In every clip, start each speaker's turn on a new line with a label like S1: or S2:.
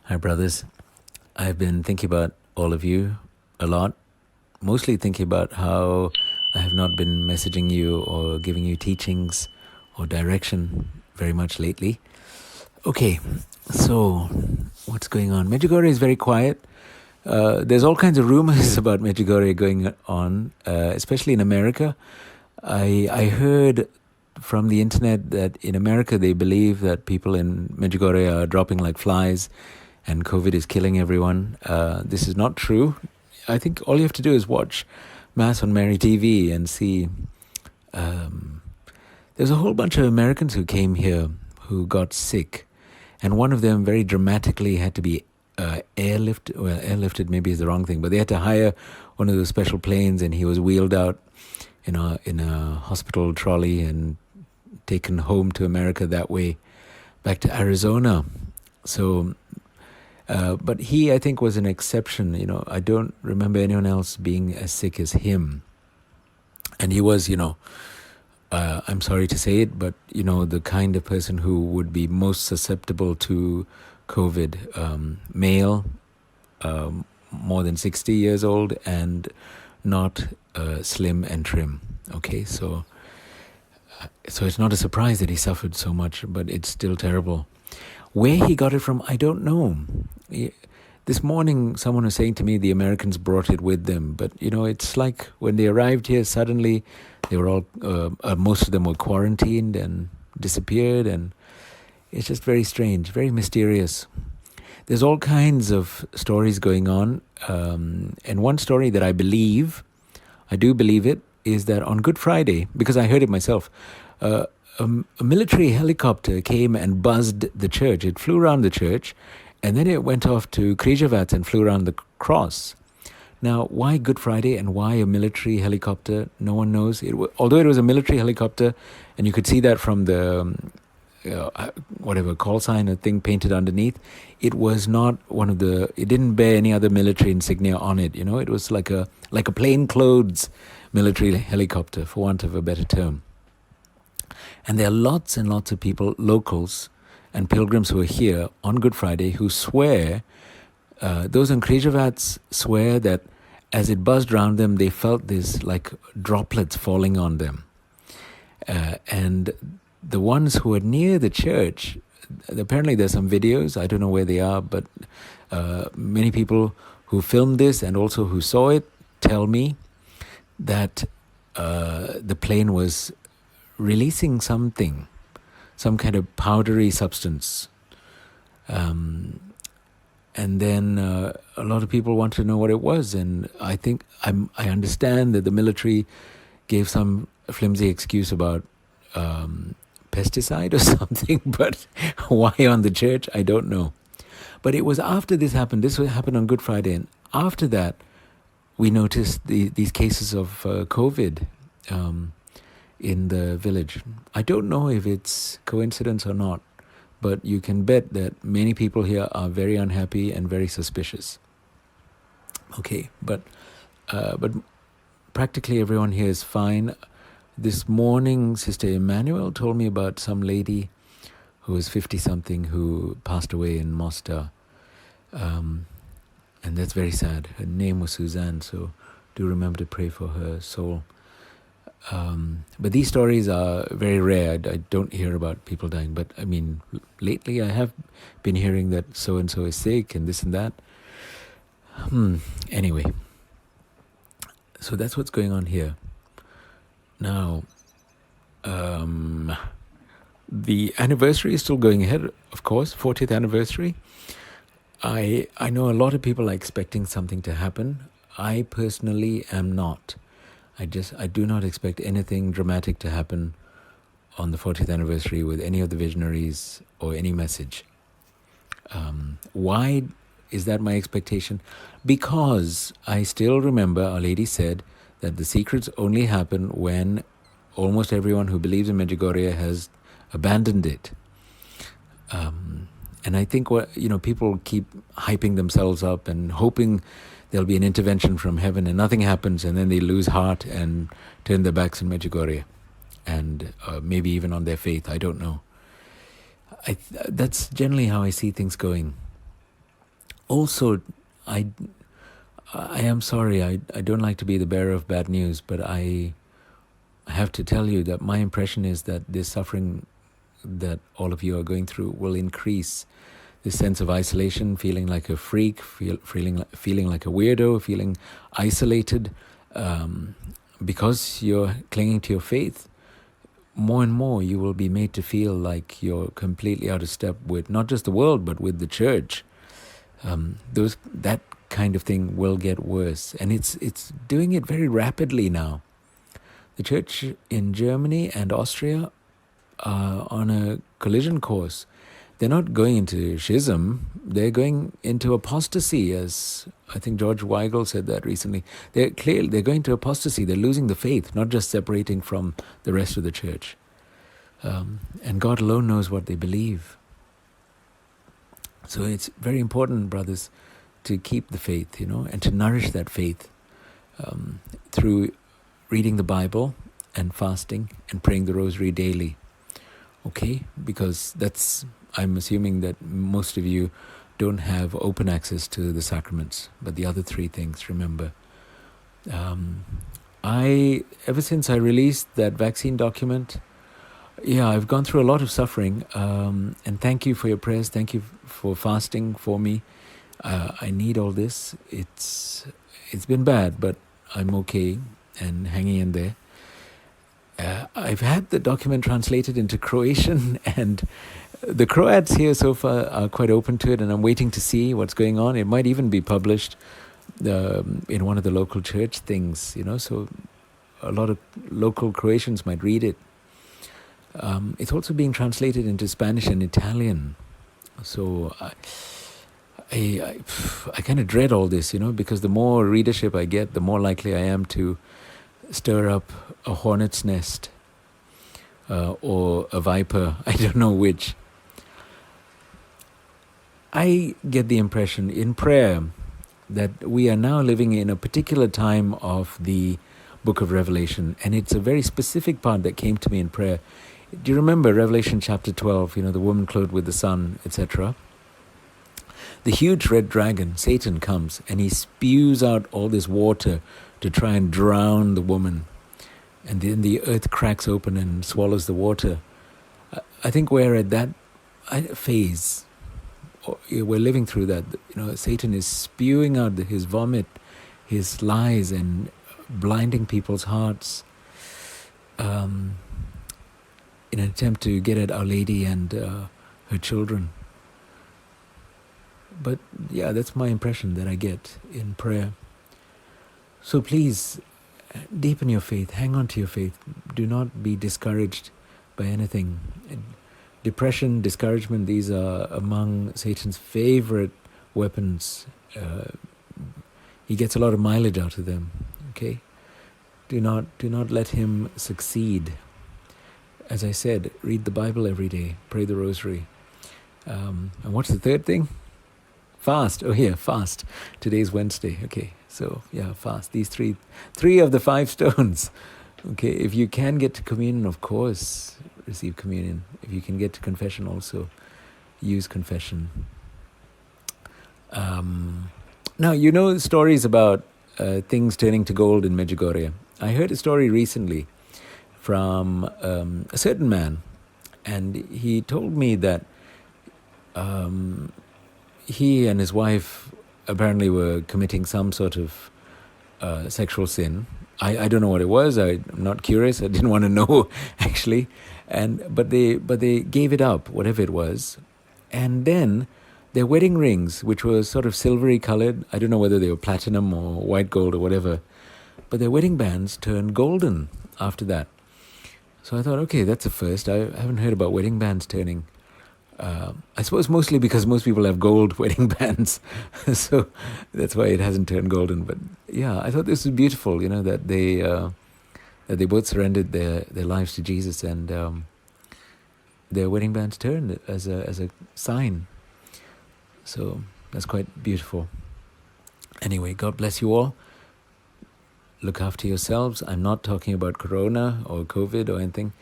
S1: Hi, brothers. I've been thinking about all of you a lot, mostly thinking about how I have not been messaging you or giving you teachings or direction very much lately. Okay, so what's going on? Medjugorje is very quiet. There's all kinds of rumors about Medjugorje going on, especially in America. I heard from the internet that in America they believe that people in Medjugorje are dropping like flies and COVID is killing everyone. This is not true. I think all you have to do is watch Mass on Mary TV and see. There's a whole bunch of Americans who came here who got sick, and one of them very dramatically had to be airlifted. Well, airlifted maybe is the wrong thing, but they had to hire one of those special planes, and he was wheeled out in a hospital trolley and taken home to America that way, back to Arizona. So, but he, I think, was an exception. I don't remember anyone else being as sick as him. And he was, I'm sorry to say it, but, the kind of person who would be most susceptible to COVID, male, more than 60 years old, and not slim and trim. Okay, so it's not a surprise that he suffered so much, but it's still terrible. Where he got it from, I don't know. This morning, someone was saying to me the Americans brought it with them. But, it's like when they arrived here, suddenly they were all, most of them were quarantined and disappeared. And it's just very strange, very mysterious. There's all kinds of stories going on. And one story that I do believe it, is that on Good Friday, because I heard it myself, a military helicopter came and buzzed the church. It flew around the church, and then it went off to Križevac and flew around the cross. Now, why Good Friday and why a military helicopter? No one knows. Although it was a military helicopter, and you could see that from the whatever call sign or thing painted underneath, it was not one of the. It didn't bear any other military insignia on it. It was like a plainclothes military helicopter, for want of a better term. And there are lots and lots of people, locals and pilgrims who are here on Good Friday who swear, those on Križevac swear that as it buzzed around them, they felt this like droplets falling on them. And the ones who are near the church, apparently there's some videos, I don't know where they are, but many people who filmed this and also who saw it tell me that the plane was releasing something, some kind of powdery substance. And then a lot of people want to know what it was. And I think I understand that the military gave some flimsy excuse about pesticide or something, but why on the church, I don't know. But it was after this happened. This happened on Good Friday. And after that, we noticed these cases of COVID in the village. I don't know if it's coincidence or not, but you can bet that many people here are very unhappy and very suspicious. Okay, but practically everyone here is fine. This morning, Sister Emmanuel told me about some lady who was 50-something who passed away in Mostar. And that's very sad. Her name was Suzanne, so do remember to pray for her soul. But these stories are very rare. I don't hear about people dying. But, I mean, lately I have been hearing that so-and-so is sick and this and that. Anyway, so that's what's going on here. Now, the anniversary is still going ahead, of course, 40th anniversary. I know a lot of people are expecting something to happen. I personally am not. I do not expect anything dramatic to happen on the 40th anniversary with any of the visionaries or any message. Why is that my expectation? Because I still remember Our Lady said that the secrets only happen when almost everyone who believes in Medjugorje has abandoned it. And I think people keep hyping themselves up and hoping there'll be an intervention from heaven and nothing happens, and then they lose heart and turn their backs on Medjugorje and maybe even on their faith. I don't know. That's generally how I see things going. Also, I I am sorry. I don't like to be the bearer of bad news, but I have to tell you that my impression is that this suffering that all of you are going through will increase this sense of isolation, feeling like a freak, feeling like a weirdo, feeling isolated, because you're clinging to your faith. More and more, you will be made to feel like you're completely out of step with not just the world, but with the church. That kind of thing will get worse, and it's doing it very rapidly now. The church in Germany and Austria are on a collision course. They're not going into schism, they're going into apostasy, as I think George Weigel said that recently. They're going to apostasy, they're losing the faith, not just separating from the rest of the church. And God alone knows what they believe. So it's very important, brothers, to keep the faith, and to nourish that faith through reading the Bible and fasting and praying the rosary daily. Okay? Because I'm assuming that most of you don't have open access to the sacraments, but the other three things, remember. Ever since I released that vaccine document, I've gone through a lot of suffering, and thank you for your prayers. Thank you for fasting for me. I need all this. It's been bad, but I'm okay and hanging in there. I've had the document translated into Croatian, and the Croats here so far are quite open to it, and I'm waiting to see what's going on. It might even be published in one of the local church things, so a lot of local Croatians might read it. It's also being translated into Spanish and Italian. So I kind of dread all this, because the more readership I get, the more likely I am to stir up a hornet's nest or a viper. I don't know which. I get the impression in prayer that we are now living in a particular time of the book of Revelation, and it's a very specific part that came to me in prayer. Do you remember Revelation chapter 12, the woman clothed with the sun, etc.? The huge red dragon, Satan, comes and he spews out all this water to try and drown the woman. And then the earth cracks open and swallows the water. I think we're at that phase. We're living through that. Satan is spewing out his vomit, his lies, and blinding people's hearts in an attempt to get at Our Lady and her children. But that's my impression that I get in prayer. So please, deepen your faith, hang on to your faith. Do not be discouraged by anything. Depression, discouragement, these are among Satan's favorite weapons. He gets a lot of mileage out of them. Okay? Do not let him succeed. As I said, read the Bible every day, pray the rosary. And what's the third thing? Fast. Fast. Today's Wednesday. Okay, so fast. These three of the 5 stones. Okay, if you can get to communion, of course, receive communion. If you can get to confession, also use confession. Now, stories about things turning to gold in Medugorje. I heard a story recently from a certain man, and he told me that he and his wife apparently were committing some sort of sexual sin. I don't know what it was. I'm not curious. I didn't want to know, actually. But they gave it up, whatever it was. And then their wedding rings, which were sort of silvery colored, I don't know whether they were platinum or white gold or whatever, but their wedding bands turned golden after that. So I thought, okay, that's a first. I haven't heard about wedding bands turning. I suppose mostly because most people have gold wedding bands, so that's why it hasn't turned golden. But I thought this was beautiful, that they both surrendered their lives to Jesus, and their wedding bands turned as a sign. So that's quite beautiful. Anyway, God bless you all. Look after yourselves. I'm not talking about Corona or COVID or anything.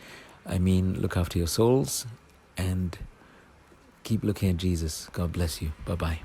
S1: I mean, look after your souls and keep looking at Jesus. God bless you. Bye-bye.